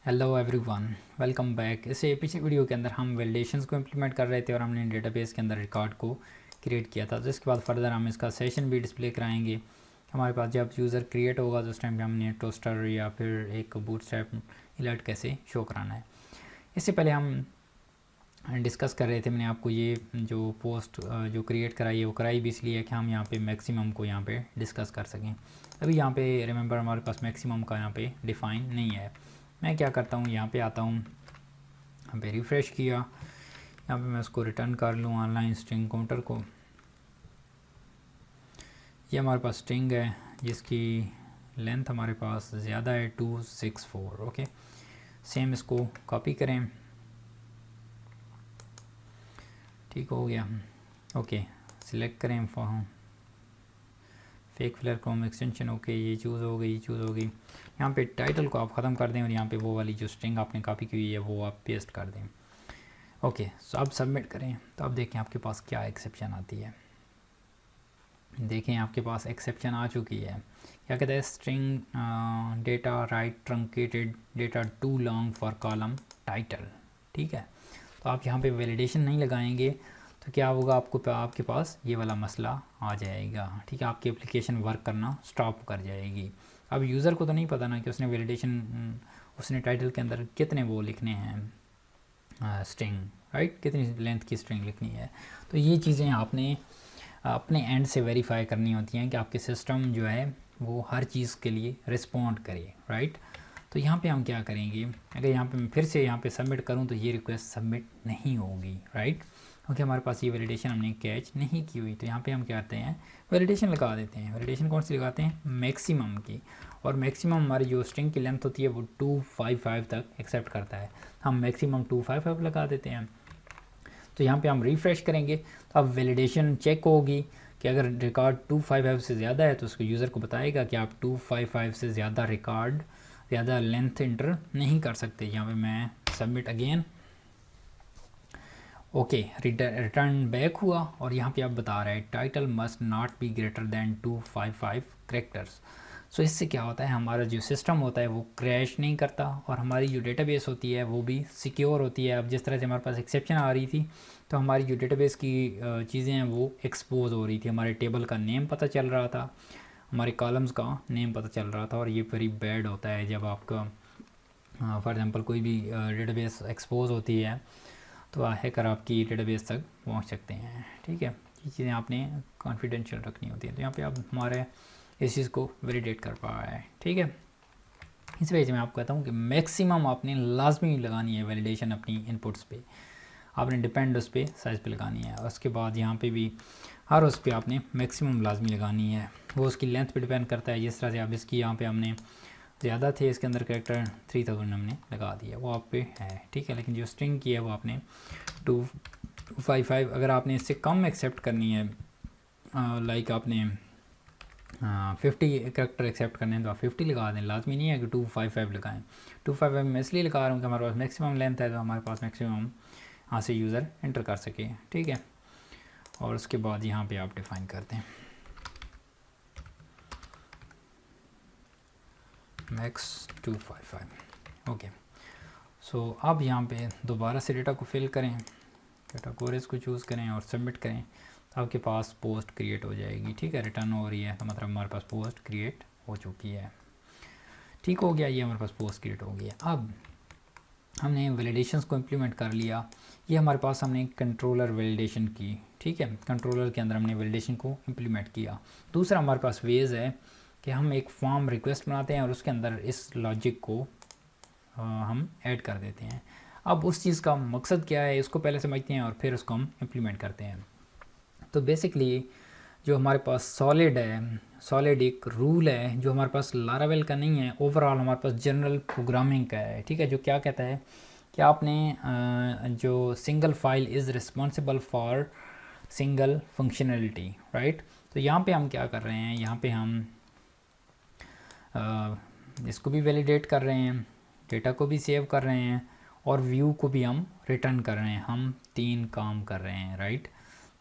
Hello everyone, welcome back. इससे पिछली video के अंदर हम वैलिडेशंस को इम्प्लीमेंट कर रहे थे और हमने डेटाबेस के अंदर रिकॉर्ड को क्रिएट किया था। तो इसके बाद फर्दर हम इसका सेशन भी डिस्प्ले कराएंगे। हमारे पास जब यूज़र क्रिएट होगा तो उस टाइम पे हमने टोस्टर या फिर एक बूटस्ट्रैप अलर्ट कैसे शो कराना है। इससे पहले हम डिस्कस कर रहे थे, मैंने आपको ये जो पोस्ट जो क्रिएट कराई है वो कराई भी इसलिए है कि हम यहाँ पे मैक्सिमम को यहाँ पे डिस्कस कर सकें। अभी यहाँ पे रिमेंबर हमारे पास मैक्सिमम का यहाँ पे डिफ़ाइन नहीं है। मैं क्या करता हूँ, यहाँ पे आता हूँ, यहाँ पे रिफ़्रेश किया, यहाँ पे मैं उसको रिटर्न कर लूँ ऑनलाइन स्ट्रिंग काउंटर को। ये हमारे पास स्ट्रिंग है जिसकी लेंथ हमारे पास ज़्यादा है 264। ओके, सेम इसको कॉपी करें, ठीक हो गया। ओके, सिलेक्ट करें fake filler Chrome extension. Okay, ये चूज़ हो गई, यहाँ पे टाइटल को आप ख़त्म कर दें और यहाँ पे वो वाली जो स्ट्रिंग आपने कॉपी की हुई है वो आप पेस्ट कर दें। ओके, सो अब सबमिट करें तो अब देखें आपके पास क्या एक्सेप्शन आती है। देखें आपके पास एक्सेप्शन आ चुकी है। क्या कहता है, string data right truncated data too long for column title. ठीक है, तो आप यहाँ पे वैलिडेशन नहीं लगाएंगे तो क्या होगा, आपके पास ये वाला मसला आ जाएगा। ठीक है, आपकी एप्लीकेशन वर्क करना स्टॉप कर जाएगी। अब यूज़र को तो नहीं पता ना कि उसने वैलिडेशन, उसने टाइटल के अंदर कितने वो लिखने हैं स्ट्रिंग, राइट, कितनी लेंथ की स्ट्रिंग लिखनी है। तो ये चीज़ें आपने अपने एंड से वेरीफाई करनी होती हैं कि आपके सिस्टम जो है वो हर चीज़ के लिए रिस्पॉन्ड करे, राइट। तो यहाँ पे हम क्या करेंगे, अगर यहाँ पे मैं फिर से यहाँ पे सबमिट करूँ तो ये रिक्वेस्ट सबमिट नहीं होगी, राइट, क्योंकि हमारे पास ये वैलिडेशन हमने कैच नहीं की हुई। तो यहाँ पे हम क्या करते हैं, वैलिडेशन लगा देते हैं। वैलिडेशन कौन सी लगाते हैं, मैक्सिमम की। और मैक्सिमम हमारी जो स्ट्रिंग की लेंथ होती है वो 255 तक एक्सेप्ट करता है, हम मैक्सिमम 255 लगा देते हैं। तो यहाँ पे हम रिफ़्रेश करेंगे तो अब वैलिडेशन चेक होगी कि अगर रिकॉर्ड 255 से ज़्यादा है तो उसको यूज़र को बताएगा कि आप 255 से ज़्यादा लेंथ इंटर नहीं कर सकते। यहाँ पे मैं submit again. Okay, return back हुआ और यहाँ पे आप बता रहा है title must not be greater than 255 characters. So इससे क्या होता है, हमारा जो सिस्टम होता है वो क्रैश नहीं करता और हमारी जो डेटाबेस होती है वो भी सिक्योर होती है। अब जिस तरह से हमारे पास एक्सेप्शन आ रही थी तो हमारी जो डेटाबेस की चीज़ें हैं वो एक्सपोज हो रही थी। हमारे टेबल का नेम पता चल रहा था, हमारे कॉलम्स का नेम पता चल रहा था। और ये वेरी बैड होता है जब आपका फॉर एग्ज़ाम्पल कोई भी डेटाबेस एक्सपोज होती है तो हैकर आपकी डेटाबेस तक पहुंच सकते हैं। ठीक है, ये चीज़ें आपने कॉन्फिडेंशियल रखनी होती हैं। तो यहाँ पे आप हमारे इस चीज़ को वैलिडेट कर पा रहा है। ठीक है, इस वजह से मैं आपको कहता हूँ कि मैक्सिमम आपने लाजमी लगानी है वैलिडेशन अपनी इनपुट्स पे, आपने डिपेंड उस पर साइज़ पे लगानी है। और उसके बाद यहाँ पे भी हर उस पर आपने मैक्सिमम लाजमी लगानी है, वो उसकी लेंथ पे डिपेंड करता है। जिस तरह से आप इसकी यहाँ पे हमने ज़्यादा थे, इसके अंदर कैरेक्टर 3000 हमने लगा दिया, वो आप पे है। ठीक है, लेकिन जो स्ट्रिंग की है वो आपने 255, अगर आपने इससे कम एक्सेप्ट करनी है, लाइक आपने 50 कैरेक्टर एक्सेप्ट करने हैं तो आप 50 लगा दें, लाजमी नहीं है कि 255 लगाएं। 255 मैं इसलिए लगा रहा हूँ कि हमारे पास मैक्सिमम लेंथ है तो हमारे पास मैक्सिमम यहाँ से यूज़र एंटर कर सके। ठीक है, और उसके बाद यहाँ पे आप डिफ़ाइन करते हैं मैक्स 255। ओके, सो अब यहाँ पे दोबारा से डेटा को फिल करें, डेटा कोरेज को चूज़ करें और सबमिट करें तो आपके पास पोस्ट क्रिएट हो जाएगी। ठीक है, रिटर्न हो रही है तो मतलब हमारे पास पोस्ट क्रिएट हो चुकी है। ठीक हो गया, ये हमारे पास पोस्ट क्रिएट हो गई है। अब हमने वैलिडेशंस को इम्प्लीमेंट कर लिया। ये हमारे पास हमने कंट्रोलर वैलिडेशन की। ठीक है, कंट्रोलर के अंदर हमने वैलिडेशन को इम्प्लीमेंट किया। दूसरा हमारे पास वेज़ है कि हम एक फॉर्म रिक्वेस्ट बनाते हैं और उसके अंदर इस लॉजिक को हम ऐड कर देते हैं। अब उस चीज़ का मकसद क्या है इसको पहले समझते हैं और फिर उसको हम इम्प्लीमेंट करते हैं। तो बेसिकली जो हमारे पास सॉलिड है, सॉलिड एक रूल है जो हमारे पास लारावेल का नहीं है, ओवरऑल हमारे पास जनरल प्रोग्रामिंग का है। ठीक है, जो क्या कहता है कि आपने जो single file is responsible for single functionality, right. तो यहाँ पे हम क्या कर रहे हैं, यहाँ पे हम इसको भी वैलिडेट कर रहे हैं, डेटा को भी सेव कर रहे हैं और व्यू को भी हम रिटर्न कर रहे हैं। हम 3 काम कर रहे हैं, राइट।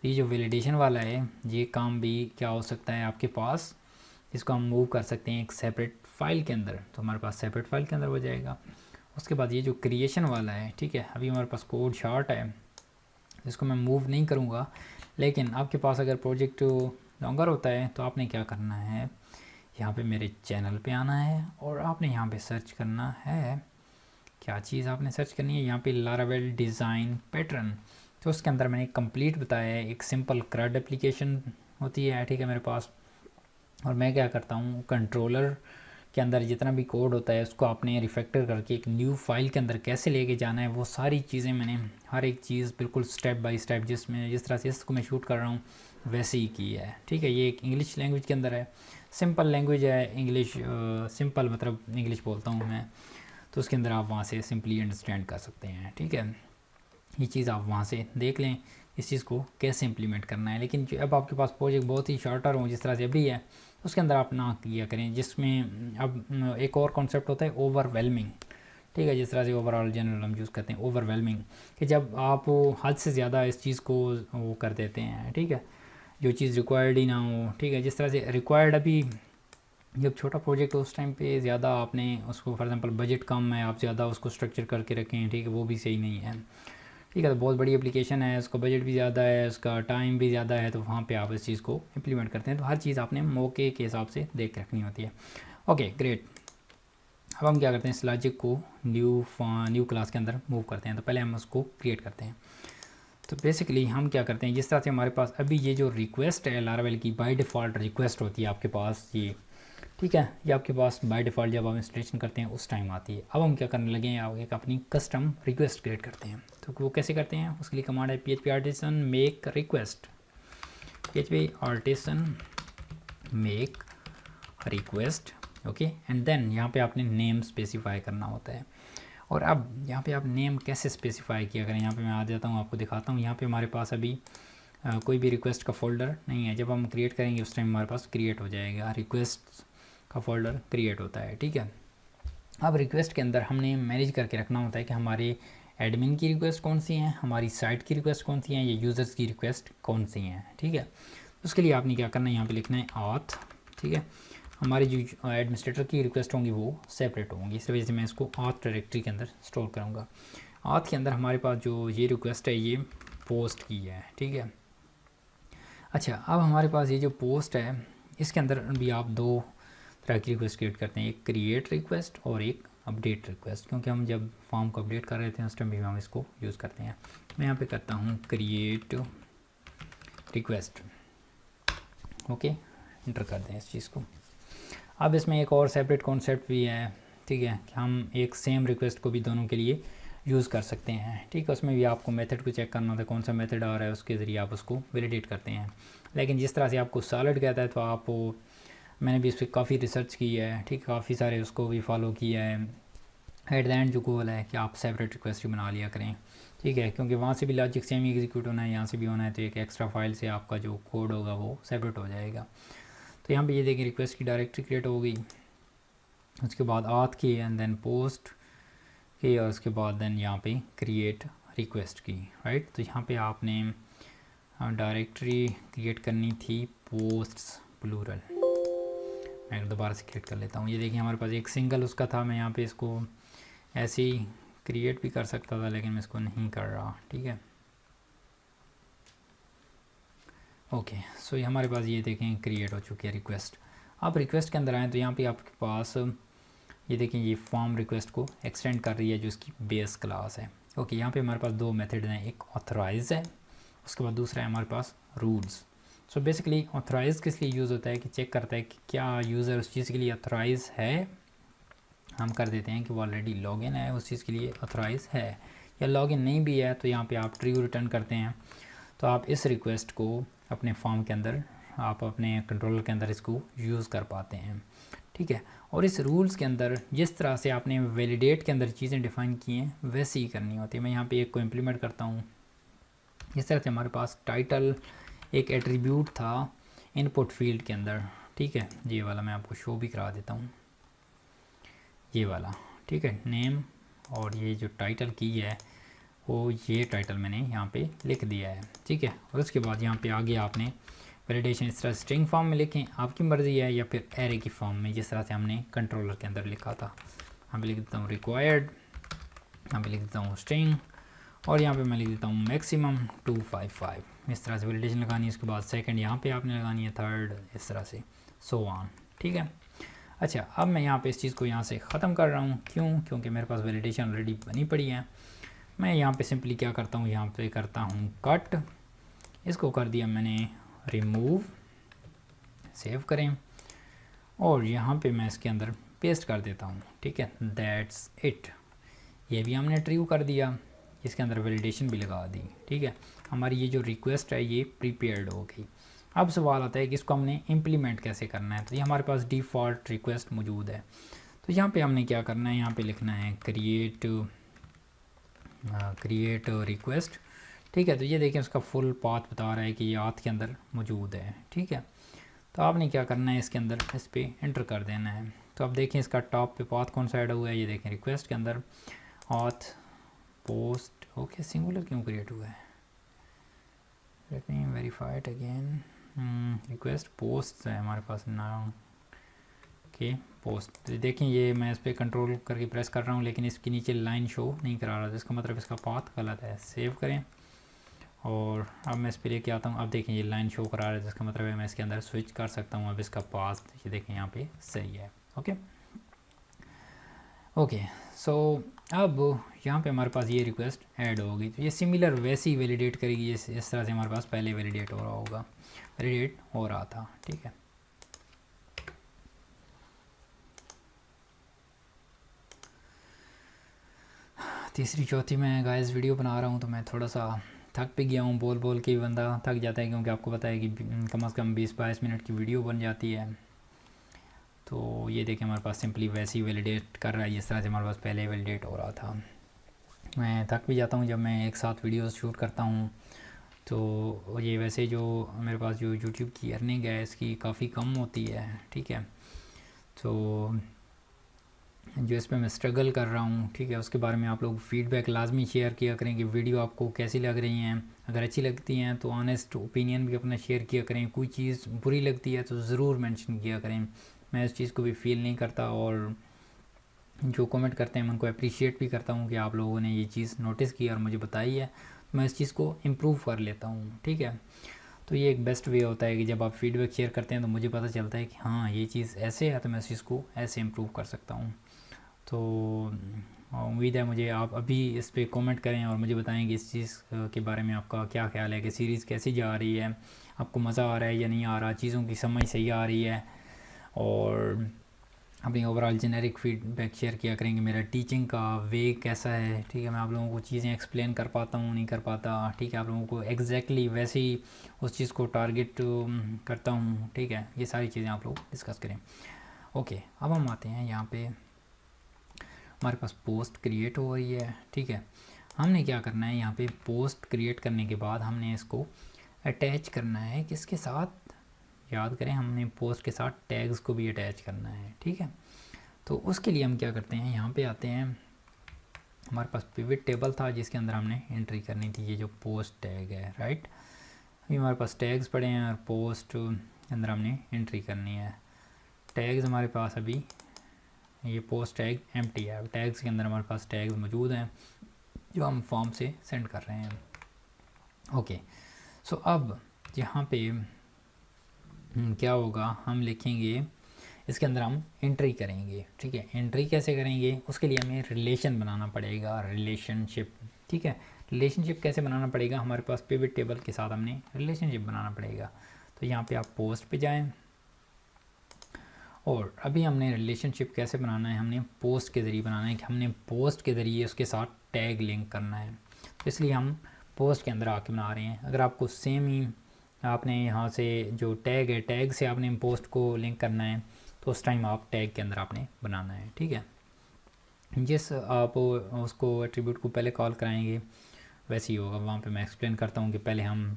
तो ये जो वैलिडेशन वाला है ये काम भी क्या हो सकता है आपके पास, इसको हम मूव कर सकते हैं एक सेपरेट फ़ाइल के अंदर। तो हमारे पास सेपरेट फ़ाइल के अंदर हो जाएगा। उसके बाद ये जो क्रिएशन वाला है, ठीक है, अभी हमारे पास कोड शार्ट है जिसको मैं मूव नहीं करूँगा, लेकिन आपके पास अगर प्रोजेक्ट लॉन्गर होता है तो आपने क्या करना है, यहाँ पे मेरे चैनल पे आना है और आपने यहाँ पे सर्च करना है, क्या चीज़ आपने सर्च करनी है, यहाँ पे लारावेल डिज़ाइन पैटर्न। तो उसके अंदर मैंने कंप्लीट बताया है, एक सिंपल CRUD एप्लीकेशन होती है, ठीक है, मेरे पास। और मैं क्या करता हूँ, कंट्रोलर के अंदर जितना भी कोड होता है उसको आपने रिफैक्टर करके एक न्यू फाइल के अंदर कैसे लेके जाना है, वो सारी चीज़ें मैंने हर एक चीज़ बिल्कुल स्टेप बाय स्टेप जिस तरह से इसको मैं शूट कर रहा हूँ वैसे ही की है, ठीक है। ये एक इंग्लिश लैंग्वेज के अंदर है, सिंपल लैंग्वेज है इंग्लिश, सिंपल मतलब इंग्लिश बोलता हूँ मैं, तो उसके अंदर आप वहाँ से सिंपली अंडरस्टैंड कर सकते हैं, ठीक है। ये चीज़ आप वहाँ से देख लें इस चीज़ को कैसे इम्प्लीमेंट करना है। लेकिन अब आपके पास प्रोजेक्ट बहुत ही शॉर्टर हो जिस तरह से अभी है, उसके अंदर आप ना किया करें, जिसमें अब एक और कॉन्सेप्ट होता है ओवरवेलमिंग, ठीक है, जिस तरह से ओवरऑल जनरल हम यूज़ करते हैं ओवरवेलमिंग, कि जब आप हद से ज़्यादा इस चीज़ को वो कर देते हैं, ठीक है, जो चीज़ रिक्वायर्ड ही ना हो, ठीक है, जिस तरह से रिक्वायर्ड अभी जब छोटा प्रोजेक्ट हो उस टाइम पे ज़्यादा आपने उसको फॉर एग्जांपल बजट कम है, आप ज़्यादा उसको स्ट्रक्चर करके रखें, ठीक है, वो भी सही नहीं है, ठीक है। तो बहुत बड़ी एप्लीकेशन है, उसका बजट भी ज़्यादा है, उसका टाइम भी ज़्यादा है, तो वहाँ पे आप इस चीज़ को इम्प्लीमेंट करते हैं। तो हर चीज़ आपने मौके के हिसाब से देख रखनी होती है। Okay great. अब हम क्या करते हैं, इस लॉजिक को न्यू क्लास के अंदर मूव करते हैं। तो पहले हम उसको क्रिएट करते हैं। तो बेसिकली हम क्या करते हैं, जिस तरह से हमारे पास अभी ये जो रिक्वेस्ट है लारावेल की बाय डिफ़ॉल्ट रिक्वेस्ट होती है आपके पास ये, ठीक है, ये आपके पास बाय डिफ़ॉल्ट जब आप इंस्टॉलेशन करते हैं उस टाइम आती है। अब हम क्या करने लगे हैं, एक अपनी कस्टम रिक्वेस्ट क्रिएट करते हैं। तो वो कैसे करते हैं, उसके लिए कमांड है PHP artisan make request, PHP artisan make request, okay. And then यहाँ पे आपने नेम स्पेसिफाई करना होता है। और अब यहाँ पे आप नेम कैसे स्पेसिफाई किया करें, यहाँ पे मैं आ जाता हूँ, आपको दिखाता हूँ। यहाँ पे हमारे पास अभी कोई भी रिक्वेस्ट का फोल्डर नहीं है, जब हम क्रिएट करेंगे उस टाइम हमारे पास क्रिएट हो जाएगा, रिक्वेस्ट का फोल्डर क्रिएट होता है, ठीक है। अब रिक्वेस्ट के अंदर हमने मैनेज करके रखना होता है कि हमारे एडमिन की रिक्वेस्ट कौन सी हैं, हमारी साइट की रिक्वेस्ट कौन सी हैं, या यूज़र्स की रिक्वेस्ट कौन सी हैं, ठीक है। उसके लिए आपने क्या करना है, यहाँ पे लिखना है ऑथ, ठीक है। हमारी जो एडमिनिस्ट्रेटर की रिक्वेस्ट होंगी वो सेपरेट होंगी, इस वजह से मैं इसको ऑथ डायरेक्टरी के अंदर स्टोर करूँगा। ऑथ के अंदर हमारे पास जो ये रिक्वेस्ट है ये पोस्ट की है, ठीक है। अच्छा, अब हमारे पास ये जो पोस्ट है इसके अंदर भी आप दो तरह की रिक्वेस्ट क्रिएट करते हैं, एक क्रिएट रिक्वेस्ट और एक अपडेट रिक्वेस्ट, क्योंकि हम जब फॉर्म को अपडेट कर रहे थे उस टाइम भी हम इसको यूज़ करते हैं। मैं यहाँ पे करता हूँ क्रिएट रिक्वेस्ट, ओके, इंटर कर दें इस चीज़ को। अब इसमें एक और सेपरेट कॉन्सेप्ट भी है, ठीक है, कि हम एक सेम रिक्वेस्ट को भी दोनों के लिए यूज़ कर सकते हैं, ठीक है। उसमें भी आपको मेथड को चेक करना होता है, कौन सा मेथड आ रहा है उसके ज़रिए आप उसको वैलिडेट करते हैं। लेकिन जिस तरह से आपको सॉलिड कहता है तो आप मैंने भी इस पर काफ़ी रिसर्च की है, ठीक, काफ़ी सारे उसको भी फॉलो किया है। एट द एंड जो गोल है कि आप सेपरेट रिक्वेस्ट ही बना लिया करें, ठीक है, क्योंकि वहाँ से भी लॉजिक सेम ही एग्जीक्यूट होना है, यहाँ से भी होना है, तो एक एक्स्ट्रा फाइल से आपका जो कोड होगा वो सेपरेट हो जाएगा। तो यहाँ पे ये देखिए रिक्वेस्ट की डायरेक्टरी क्रिएट हो गई, उसके बाद आथ की एंड देन पोस्ट की, और उसके बाद देन यहाँ पे क्रिएट रिक्वेस्ट की, राइट। तो यहाँ पे आपने डायरेक्टरी क्रिएट करनी थी पोस्ट्स प्लूरल, मैं दोबारा से क्रिएट कर लेता हूँ। ये देखिए हमारे पास एक सिंगल उसका था, मैं यहाँ पे इसको ऐसे ही क्रिएट भी कर सकता था लेकिन मैं इसको नहीं कर रहा, ठीक है। ओके, सो ये हमारे पास ये देखें क्रिएट हो चुकी है रिक्वेस्ट। आप रिक्वेस्ट के अंदर आएँ तो यहाँ पे आपके पास ये देखें ये फॉर्म रिक्वेस्ट को एक्सटेंड कर रही है जो इसकी बेस क्लास है। ओके, यहाँ पे हमारे पास दो मेथड हैं, एक ऑथराइज है, उसके बाद दूसरा है हमारे पास रूल्स। सो बेसिकली ऑथराइज किस लिए यूज़ होता है कि चेक करता है कि क्या यूज़र उस चीज़ के लिए ऑथराइज है, हम कर देते हैं कि वो ऑलरेडी लॉगिन है उस चीज़ के लिए ऑथराइज है, या लॉगिन नहीं भी है तो यहाँ पे आप ट्रू रिटर्न करते हैं। तो आप इस रिक्वेस्ट को अपने फॉर्म के अंदर, आप अपने कंट्रोलर के अंदर इसको यूज़ कर पाते हैं, ठीक है। और इस रूल्स के अंदर जिस तरह से आपने वैलिडेट के अंदर चीज़ें डिफ़ाइन की हैं वैसे ही करनी होती है। मैं यहाँ पे एक को इम्प्लीमेंट करता हूँ। इस तरह से हमारे पास टाइटल एक एट्रीब्यूट था इनपुट फील्ड के अंदर, ठीक है, ये वाला मैं आपको शो भी करा देता हूँ, ये वाला, ठीक है, नेम, और ये जो टाइटल की है वो ये टाइटल मैंने यहाँ पे लिख दिया है, ठीक है। और उसके बाद यहाँ पे आगे आपने वैलिडेशन इस तरह स्ट्रिंग फॉर्म में लिखें, आपकी मर्ज़ी है, या फिर एरे की फॉर्म में जिस तरह से हमने कंट्रोलर के अंदर लिखा था। यहाँ पे लिख देता हूँ रिक्वायर्ड यहाँ पे लिख देता हूँ स्ट्रिंग, और यहाँ पे मैं लिख देता हूँ मैक्सिमम 255। इस तरह से वैलिडेशन लगानी है। उसके बाद सेकंड यहाँ पे आपने लगानी है, थर्ड इस तरह से, सो ऑन। ठीक है। अच्छा, अब मैं यहाँ पे इस चीज़ को यहाँ से ख़त्म कर रहा हूँ। क्यों? क्योंकि मेरे पास वैलिडेशन ऑलरेडी बनी पड़ी है। मैं यहाँ पे सिंपली क्या करता हूँ, यहाँ पे करता हूँ कट, इसको कर दिया मैंने रिमूव, सेव करें, और यहाँ पे मैं इसके अंदर पेस्ट कर देता हूँ। ठीक है, दैट्स इट। ये भी हमने ट्रू कर दिया, इसके अंदर वैलिडेशन भी लगा दी। ठीक है, हमारी ये जो रिक्वेस्ट है ये प्रीपेयर्ड हो गई। अब सवाल आता है कि इसको हमने इम्प्लीमेंट कैसे करना है। तो ये हमारे पास डिफ़ॉल्ट रिक्वेस्ट मौजूद है। तो यहाँ पे हमने क्या करना है, यहाँ पे लिखना है क्रिएट रिक्वेस्ट। ठीक है, तो ये देखें उसका फुल पाथ बता रहा है कि ये आथ के अंदर मौजूद है। ठीक है, तो आपने क्या करना है, इसके अंदर इस पर एंटर कर देना है। तो अब देखें इसका टॉप पे पाथ कौन सा ऐड हुआ है, ये देखें रिक्वेस्ट के अंदर ऑथ पोस्ट। ओके, सिंगुलर क्यों क्रिएट हुआ है, let me verify it again. Request post है हमारे पास नाउ। Okay, post. देखें ये मैं इस पर कंट्रोल करके प्रेस कर रहा हूँ, लेकिन इसके नीचे लाइन शो नहीं करा रहा, तो इसका मतलब इसका पाथ गलत है। सेव करें, और अब मैं इस पर लेके आता हूँ। अब देखें ये लाइन शो करा रहा है, जिसका मतलब है मैं इसके अंदर स्विच कर सकता हूँ। अब इसका पाथ ये देखें यहाँ पे सही है। ओके, सो अब यहाँ पे हमारे पास ये रिक्वेस्ट ऐड होगी। तो ये सिमिलर वैसे ही वैलिडेट करेगी इस तरह से हमारे पास पहले वैलिडेट हो रहा होगा, वैलिडेट हो रहा था। ठीक है, तीसरी चौथी मैं गाइस वीडियो बना रहा हूँ, तो मैं थोड़ा सा थक भी गया हूँ। बोल बोल के ही बंदा थक जाता है, क्योंकि आपको पता है कि कम से कम 20-22 मिनट की वीडियो बन जाती है। तो ये देखें हमारे पास सिंपली वैसे ही वैलिडेट कर रहा है, इस तरह से हमारे पास पहले वैलिडेट हो रहा था। मैं थक भी जाता हूँ जब मैं एक साथ वीडियोस शूट करता हूँ। तो ये वैसे जो मेरे पास जो यूट्यूब की अर्निंग है इसकी काफ़ी कम होती है। ठीक है, तो जो इस पर मैं स्ट्रगल कर रहा हूँ, ठीक है, उसके बारे में आप लोग फीडबैक लाजमी शेयर किया करें कि वीडियो आपको कैसी लग रही हैं। अगर अच्छी लगती हैं तो ऑनेस्ट ओपिनियन भी अपना शेयर किया करें। कोई चीज़ बुरी लगती है तो ज़रूर मेंशन किया करें। मैं इस चीज़ को भी फील नहीं करता, और जो कमेंट करते हैं मैं उनको अप्रिशिएट भी करता हूँ कि आप लोगों ने ये चीज़ नोटिस की और मुझे बताई है, तो मैं इस चीज़ को इम्प्रूव कर लेता हूँ। ठीक है, तो ये एक बेस्ट वे होता है कि जब आप फीडबैक शेयर करते हैं तो मुझे पता चलता है कि हाँ ये चीज़ ऐसे है, तो मैं इस चीज़ को ऐसे इम्प्रूव कर सकता हूँ। तो उम्मीद है मुझे आप अभी इस पर कमेंट करें और मुझे बताएं कि इस चीज़ के बारे में आपका क्या ख्याल है, कि सीरीज़ कैसी जा रही है, आपको मज़ा आ रहा है या नहीं आ रहा, चीज़ों की समझ सही आ रही है, और अपनी ओवरऑल जेनेरिक फीडबैक शेयर किया करेंगे मेरा टीचिंग का वे कैसा है। ठीक है, मैं आप लोगों को चीज़ें एक्सप्लेन कर पाता हूँ नहीं कर पाता। ठीक है, आप लोगों को एग्जैक्टली वैसे ही उस चीज़ को टारगेट करता हूँ। ठीक है, ये सारी चीज़ें आप लोग डिस्कस करें। ओके, अब हम आते हैं यहाँ पे, हमारे पास पोस्ट क्रिएट हो रही है। ठीक है, हमने क्या करना है, यहाँ पे पोस्ट क्रिएट करने के बाद हमने इसको अटैच करना है किसके साथ, याद करें हमने पोस्ट के साथ टैग्स को भी अटैच करना है। ठीक है, तो उसके लिए हम क्या करते हैं, यहाँ पे आते हैं, हमारे पास पिवट टेबल था जिसके अंदर हमने एंट्री करनी थी ये जो पोस्ट टैग है। राइट, अभी हमारे पास टैग्स पड़े हैं और पोस्ट के अंदर हमने एंट्री करनी है। टैग्स हमारे पास अभी ये पोस्ट टैग एम्प्टी है, टैग्स के अंदर हमारे पास टैग्स मौजूद हैं जो हम फॉर्म से सेंड कर रहे हैं। ओके, सो अब यहाँ पे क्या होगा, हम लिखेंगे इसके अंदर हम एंट्री करेंगे। ठीक है, एंट्री कैसे करेंगे, उसके लिए हमें रिलेशन बनाना पड़ेगा, रिलेशनशिप। ठीक है, रिलेशनशिप कैसे बनाना पड़ेगा, हमारे पास पिवट टेबल के साथ हमने रिलेशनशिप बनाना पड़ेगा। तो यहाँ पे आप पोस्ट पे जाएं, और अभी हमने रिलेशनशिप कैसे बनाना है, हमने पोस्ट के ज़रिए बनाना है कि हमने पोस्ट के ज़रिए उसके साथ टैग लिंक करना है। तो इसलिए हम पोस्ट के अंदर आके बना रहे हैं। अगर आपको सेम ही आपने यहाँ से जो टैग है, टैग से आपने पोस्ट को लिंक करना है, तो उस टाइम आप टैग के अंदर आपने बनाना है। ठीक है, जिस आप उसको एट्रीब्यूट को पहले कॉल कराएंगे वैसे ही होगा। वहाँ पे मैं एक्सप्लेन करता हूँ कि पहले हम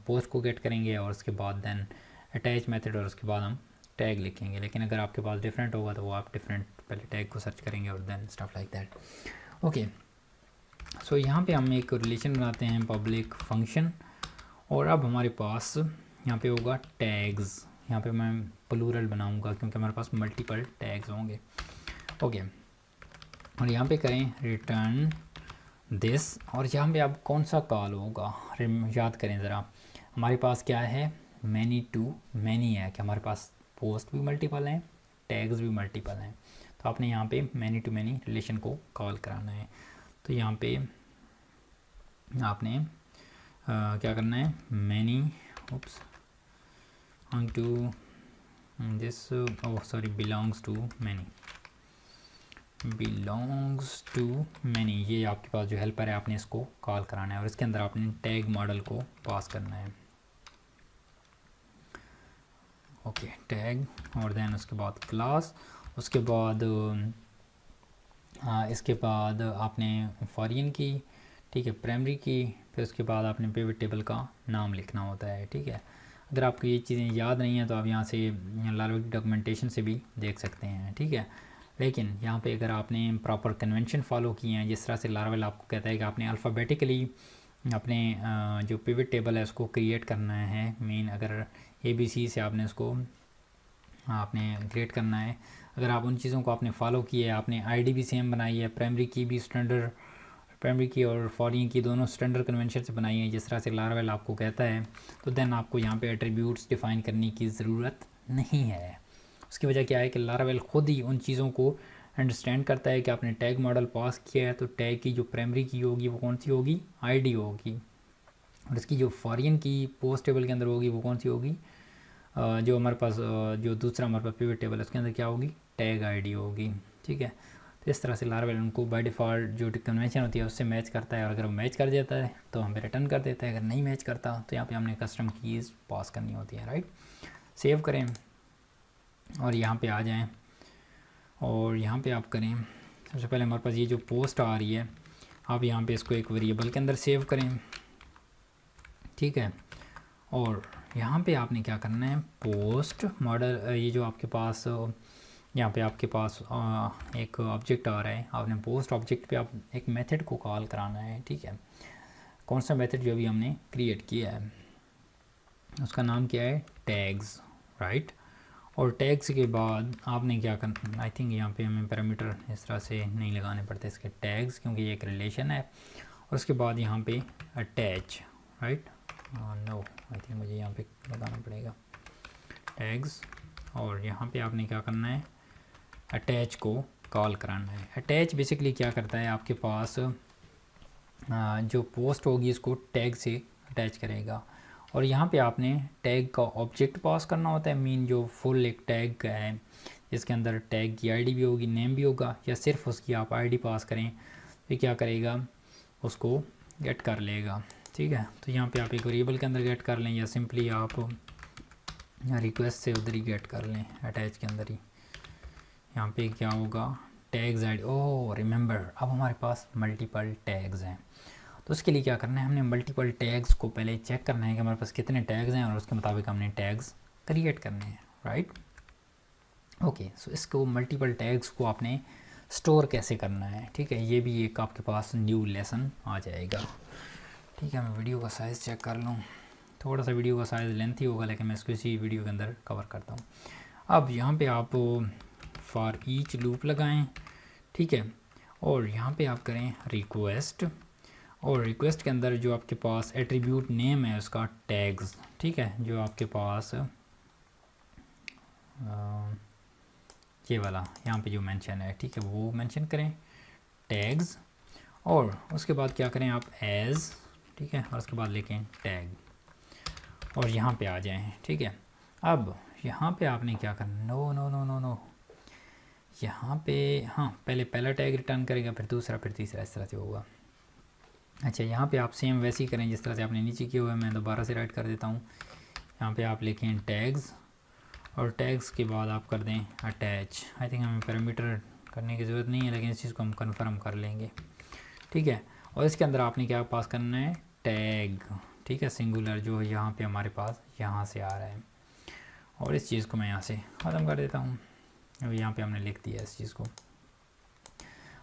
पोस्ट को गेट करेंगे और उसके बाद देन अटैच मेथड, और उसके बाद हम टैग लिखेंगे। लेकिन अगर आपके पास डिफरेंट होगा तो वो आप डिफरेंट पहले टैग को सर्च करेंगे और then stuff like that. Okay, so यहाँ पे हम एक रिलेशन बनाते हैं पब्लिक फंक्शन, और अब हमारे पास यहाँ पे होगा टैग्स। यहाँ पे मैं प्लूरल बनाऊँगा क्योंकि हमारे पास मल्टीपल टैग्स होंगे। ओके, और यहाँ पे करें रिटर्न दिस, और यहाँ पे अब कौन सा कॉल होगा याद करें ज़रा। हमारे पास क्या है, मैनी टू मैनी है कि हमारे पास पोस्ट भी मल्टीपल हैं, टैग्स भी मल्टीपल हैं। तो आपने यहाँ पे मैनी टू मैनी रिलेशन को कॉल कराना है। तो यहाँ पे आपने क्या करना है, many oops to this sorry belongs to many, belongs to many, ये आपके पास जो हेल्पर है आपने इसको कॉल कराना है और इसके अंदर आपने टैग मॉडल को पास करना है। ओके टैग, और देन उसके बाद क्लास, उसके बाद इसके बाद आपने फॉरिन की, ठीक है, प्राइमरी की, फिर उसके बाद आपने पिवट टेबल का नाम लिखना होता है। ठीक है, अगर आपको ये चीज़ें याद नहीं है तो आप यहाँ से लार्वा की डॉक्यूमेंटेशन से भी देख सकते हैं। ठीक है, लेकिन यहाँ पे अगर आपने प्रॉपर कन्वेंशन फॉलो किए हैं, जिस तरह से लार्वेल आपको कहता है कि आपने अल्फ़ाबेटिकली अपने जो पिवट टेबल है उसको क्रिएट करना है, मेन अगर ABC से आपने उसको आपने क्रिएट करना है। अगर आप उन चीज़ों को आपने फॉलो किए, आपने ID भी सेम बनाई है, प्राइमरी की भी स्टैंडर्ड, प्राइमरी की और फॉरिन की दोनों स्टैंडर्ड कन्वेंशन से बनाई है जिस तरह से लार्वेल आपको कहता है, तो देन आपको यहाँ पे एट्रीब्यूट्स डिफ़ाइन करने की ज़रूरत नहीं है। उसकी वजह क्या है कि लार्वेल खुद ही उन चीज़ों को अंडरस्टैंड करता है कि आपने टैग मॉडल पास किया है, तो टैग की जो प्राइमरी की होगी वो कौन सी होगी, ID होगी, और इसकी जो फॉरिन की पोस्ट टेबल के अंदर होगी वो कौन सी होगी, जो हमारे पास जो दूसरा हमारे पास पिवट टेबल है उसके अंदर क्या होगी, टैग ID होगी। ठीक है, तो इस तरह से लार्वेल उनको बाय डिफ़ॉल्ट जो कन्वेंशन होती है उससे मैच करता है, और अगर वो मैच कर जाता है तो हमें रिटर्न कर देता है, अगर नहीं मैच करता तो यहाँ पे हमने कस्टम कीज़ पास करनी होती है। राइट, सेव करें और यहाँ पे आ जाएं, और यहाँ पे आप करें, सबसे पहले हमारे पास ये जो पोस्ट आ रही है आप यहाँ पे इसको एक वेरिएबल के अंदर सेव करें। ठीक है, और यहाँ पे आपने क्या करना है, पोस्ट मॉडल, ये जो आपके पास यहाँ पे आपके पास एक ऑब्जेक्ट आ रहा है, आपने पोस्ट ऑब्जेक्ट पे आप एक मेथड को कॉल कराना है। ठीक है, कौन सा मेथड जो भी हमने क्रिएट किया है उसका नाम क्या है, टैग्स। राइट, और टैग्स के बाद आपने क्या करना, आई थिंक यहाँ पे हमें पैरामीटर इस तरह से नहीं लगाने पड़ते इसके टैग्स, क्योंकि ये एक रिलेशन है। और उसके बाद यहाँ पे attach, right, no I think मुझे यहाँ पे लगाना पड़ेगा टैग्स, और यहाँ पे आपने क्या करना है, अटैच को कॉल कराना है। अटैच बेसिकली क्या करता है, आपके पास जो पोस्ट होगी इसको टैग से अटैच करेगा, और यहाँ पे आपने टैग का ऑब्जेक्ट पास करना होता है, मीन जो फुल एक टैग का है जिसके अंदर टैग की ID भी होगी, नेम भी होगा, या सिर्फ उसकी आप ID पास करें तो क्या करेगा, उसको गेट कर लेगा। ठीक है, तो यहाँ पे आप एक वेरिएबल के अंदर गेट कर लें, या सिंपली आप रिक्वेस्ट से उधर ही गेट कर लें, अटैच के अंदर ही। यहाँ पे क्या होगा, टैग्स ID, ओह रिमेंबर अब हमारे पास मल्टीपल टैग्स हैं, तो उसके लिए क्या करना है, हमने मल्टीपल टैग्स को पहले चेक करना है कि हमारे पास कितने टैग्स हैं, और उसके मुताबिक हमने टैग्स क्रिएट करने हैं। राइट, ओके, सो इसको मल्टीपल टैग्स को आपने स्टोर कैसे करना है, ठीक है, ये भी एक आपके पास न्यू लेसन आ जाएगा। ठीक है, मैं वीडियो का साइज़ चेक कर लूँ, थोड़ा सा वीडियो का साइज़ लेंथी होगा लेकिन मैं इसको इसी वीडियो के अंदर कवर करता हूँ। अब यहाँ पे आप फॉर ईच लूप लगाएं, ठीक है, और यहाँ पे आप करें रिक्वेस्ट, और रिक्वेस्ट के अंदर जो आपके पास एट्रीब्यूट नेम है उसका टैग्स, ठीक है, जो आपके पास ये वाला यहाँ पे जो मेंशन है, ठीक है, वो मेंशन करें टैग्स, और उसके बाद क्या करें आप एज, ठीक है, और उसके बाद लिखें टैग, और यहाँ पे आ जाएं। ठीक है, अब यहाँ पे आपने क्या करना, no no no no no, यहाँ पे हाँ पहले पहला टैग रिटर्न करेगा, फिर दूसरा, फिर तीसरा, इस तरह से होगा। अच्छा, यहाँ पे आप सेम वैसे ही करें जिस तरह से आपने नीचे किया हुआ है, मैं दोबारा से राइट कर देता हूँ। यहाँ पे आप लिखें टैग्स, और टैग्स के बाद आप कर दें अटैच। आई थिंक हमें पैरामीटर करने की ज़रूरत नहीं है, लेकिन इस चीज़ को हम कन्फर्म कर लेंगे। ठीक है, और इसके अंदर आपने क्या पास करना है, टैग, ठीक है, सिंगुलर, जो यहाँ पे हमारे पास यहाँ से आ रहा है, और इस चीज़ को मैं यहाँ से ख़त्म कर देता हूँ। अभी यहाँ पे हमने लिख दिया इस चीज़ को।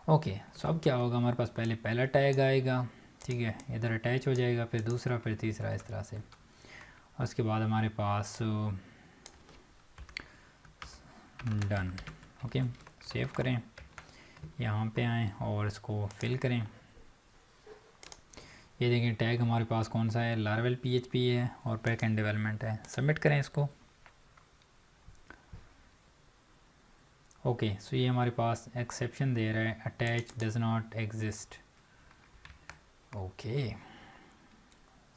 ओके, सो अब क्या होगा, हमारे पास पहले पहला टैग आएगा, ठीक है, इधर अटैच हो जाएगा, फिर दूसरा, फिर तीसरा, इस तरह से। और उसके बाद हमारे पास डन। ओके, सेव करें, यहाँ पे आएँ और इसको फिल करें। ये देखें टैग हमारे पास कौन सा है, लारावेल PHP है और बैकएंड डेवलपमेंट है। सबमिट करें इसको। ओके सो ये हमारे पास एक्सेप्शन दे रहा है, attach does not exist. Okay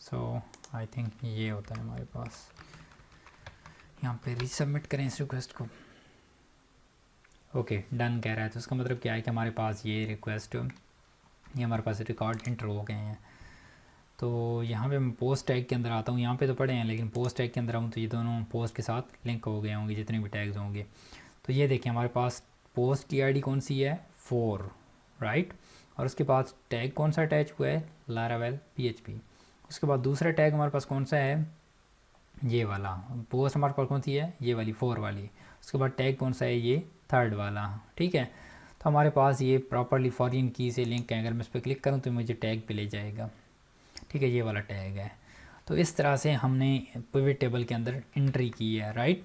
so I think ये होता है हमारे पास। यहाँ पे रीसबमिट करें इस रिक्वेस्ट को। ओके डन कह रहा है, तो इसका मतलब क्या है कि हमारे पास ये रिक्वेस्ट, ये हमारे पास रिकॉर्ड इंटर हो गए हैं। तो यहाँ पे मैं पोस्ट टैग के अंदर आता हूँ, यहाँ पे तो पड़े हैं लेकिन पोस्ट टैग के अंदर आऊँ तो ये दोनों पोस्ट के साथ लिंक हो गए होंगे जितने भी टैग्स होंगे। तो ये देखिए हमारे पास पोस्ट की ID कौन सी है, 4 राइट, और उसके बाद टैग कौन सा अटैच हुआ है, लारावेल PHP। उसके बाद दूसरा टैग हमारे पास कौन सा है, ये वाला। पोस्ट हमारे पास कौन सी है, ये वाली 4 वाली। उसके बाद टैग कौन सा है, ये 3rd वाला। ठीक है, तो हमारे पास ये प्रॉपरली फॉरेन की से लिंक है। अगर मैं इस पर क्लिक करूँ तो मुझे टैग पे ले जाएगा। ठीक है, ये वाला टैग है। तो इस तरह से हमने पिवट टेबल के अंदर एंट्री की है राइट।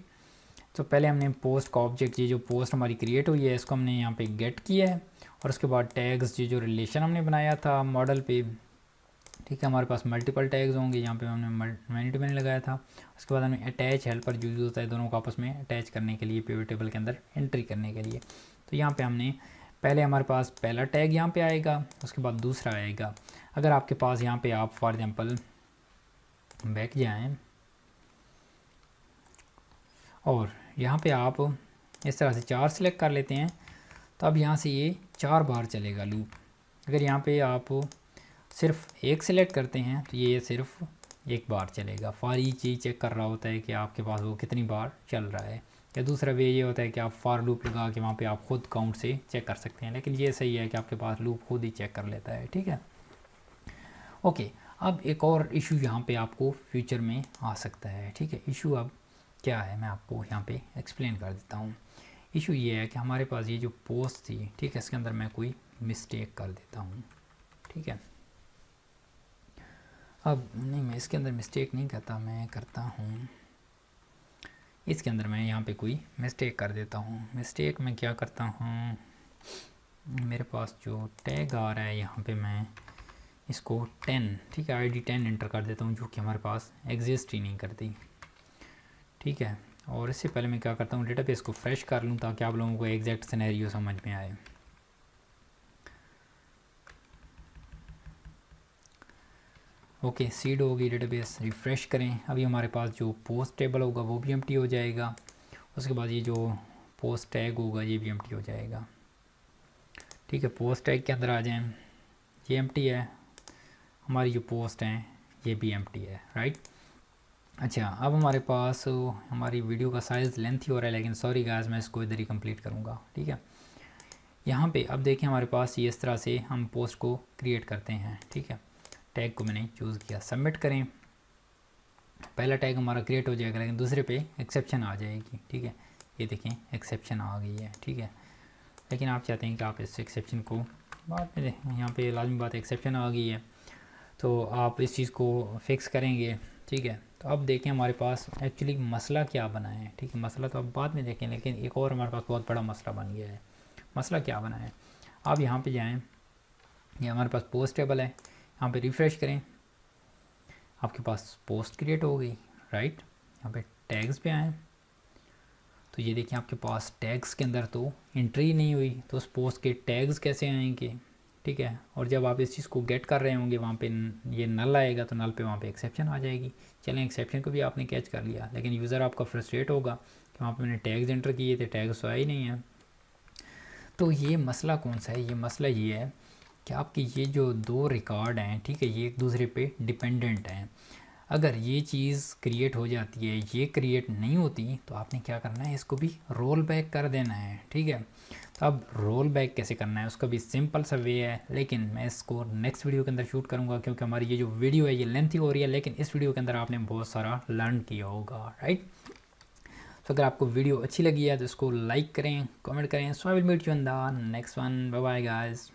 तो पहले हमने पोस्ट का ऑब्जेक्ट, ये जो पोस्ट हमारी क्रिएट हुई है इसको हमने यहाँ पे गेट किया है, और उसके बाद टैग्स जो रिलेशन हमने बनाया था मॉडल पे। ठीक है, हमारे पास मल्टीपल टैग्स होंगे, यहाँ पे हमने मैनी मैंने लगाया था। उसके बाद हमने अटैच हेल्पर जो यूज़ होता है दोनों को आपस में अटैच करने के लिए, पिवट टेबल के अंदर एंट्री करने के लिए। तो यहाँ पे हमने पहले हमारे पास पहला टैग यहाँ पे आएगा, उसके बाद दूसरा आएगा। अगर आपके पास यहाँ पे आप फॉर एग्जांपल बैक जाएं और यहाँ पे आप इस तरह से 4 सिलेक्ट कर लेते हैं, तो अब यहाँ से ये 4 बार चलेगा लूप। अगर यहाँ पे आप सिर्फ 1 सिलेक्ट करते हैं तो ये सिर्फ 1 बार चलेगा। फॉर ईच चीज़ चेक कर रहा होता है कि आपके पास वो कितनी बार चल रहा है। या दूसरा वे ये होता है कि आप फॉर लूप लगा के वहाँ पे आप खुद काउंट से चेक कर सकते हैं, लेकिन ये सही है कि आपके पास लूप खुद ही चेक कर लेता है। ठीक है, ओके। अब एक और इशू यहाँ पे आपको फ्यूचर में आ सकता है। ठीक है, इशू अब क्या है मैं आपको यहाँ पे एक्सप्लेन कर देता हूँ। इशू ये है कि हमारे पास ये जो पोस्ट थी, ठीक है, इसके अंदर मैं कोई मिस्टेक कर देता हूँ। ठीक है, अब नहीं, मैं इसके अंदर मिस्टेक नहीं करता, मैं करता हूँ इसके अंदर मैं यहाँ पे कोई मिस्टेक कर देता हूँ। मिस्टेक मैं क्या करता हूँ, मेरे पास जो टैग आ रहा है यहाँ पे मैं इसको 10, ठीक है, ID 10 एंटर कर देता हूँ, जो कि हमारे पास एग्जिस्ट ही नहीं करती। ठीक है, और इससे पहले मैं क्या करता हूँ, डेटाबेस को फ्रेश कर लूँ ताकि आप लोगों को एग्जैक्ट सिनेरियो समझ में आए। ओके, सीड हो गई डेटाबेस, रिफ़्रेश करें। अभी हमारे पास जो पोस्ट टेबल होगा वो भी एम्प्टी हो जाएगा। उसके बाद ये जो पोस्ट टैग होगा ये भी एम्प्टी हो जाएगा। ठीक है, पोस्ट टैग के अंदर आ जाएं, ये एम्प्टी है, हमारी जो पोस्ट हैं ये भी एम्प्टी है राइट। अच्छा, अब हमारे पास हमारी वीडियो का साइज़ लेंथ ही हो रहा है, लेकिन सॉरी गाइस मैं इसको इधर ही कंप्लीट करूँगा। ठीक है, यहाँ पे अब देखें हमारे पास ये इस तरह से हम पोस्ट को क्रिएट करते हैं। ठीक है, टैग को मैंने चूज़ किया, सबमिट करें। पहला टैग हमारा क्रिएट हो जाएगा, लेकिन दूसरे पे एक्सेप्शन आ जाएगी। ठीक है, ये देखें एक्सेप्शन आ गई है। ठीक है, लेकिन आप चाहते हैं कि आप इस एक्सेप्शन को बाद में देखें, यहाँ पे लाजमी बात एक्सेप्शन आ गई है तो आप इस चीज़ को फिक्स करेंगे। ठीक है, तो अब देखें हमारे पास एक्चुअली मसला क्या बना है। ठीक है, मसला तो अब बाद में देखें, लेकिन एक और हमारे पास बहुत बड़ा मसला बन गया है। मसला क्या बना है, आप यहाँ पे जाएं, ये हमारे पास पोस्ट टेबल है, यहाँ पे रिफ़्रेश करें, आपके पास पोस्ट क्रिएट हो गई राइट। यहाँ पे टैग्स पे आएँ तो ये देखिए आपके पास टैग्स के अंदर तो एंट्री नहीं हुई, तो उस पोस्ट के टैग्स कैसे आएंगे। ठीक है, और जब आप इस चीज़ को गेट कर रहे होंगे वहाँ पे ये नल आएगा, तो नल पे वहाँ पे एक्सेप्शन आ जाएगी। चलें, एक्सेप्शन को भी आपने कैच कर लिया, लेकिन यूज़र आपका फ्रस्ट्रेट होगा कि वहाँ पे मैंने टैग्स एंटर किए थे, टैग्स तो आए ही नहीं है। तो ये मसला कौन सा है, ये मसला ये है कि आपके ये जो 2 रिकॉर्ड हैं, ठीक है, ये एक दूसरे पे डिपेंडेंट हैं। अगर ये चीज़ क्रिएट हो जाती है, ये क्रिएट नहीं होती, तो आपने क्या करना है, इसको भी रोल बैक कर देना है। ठीक है, तो अब रोल बैक कैसे करना है उसका भी सिंपल सा वे है, लेकिन मैं इसको नेक्स्ट वीडियो के अंदर शूट करूँगा, क्योंकि हमारी ये जो वीडियो है ये लेंथी हो रही है, लेकिन इस वीडियो के अंदर आपने बहुत सारा लर्न किया होगा राइट। तो अगर आपको वीडियो अच्छी लगी है तो इसको लाइक करें, कमेंट करें। So I will meet you in the next one, bye bye guys.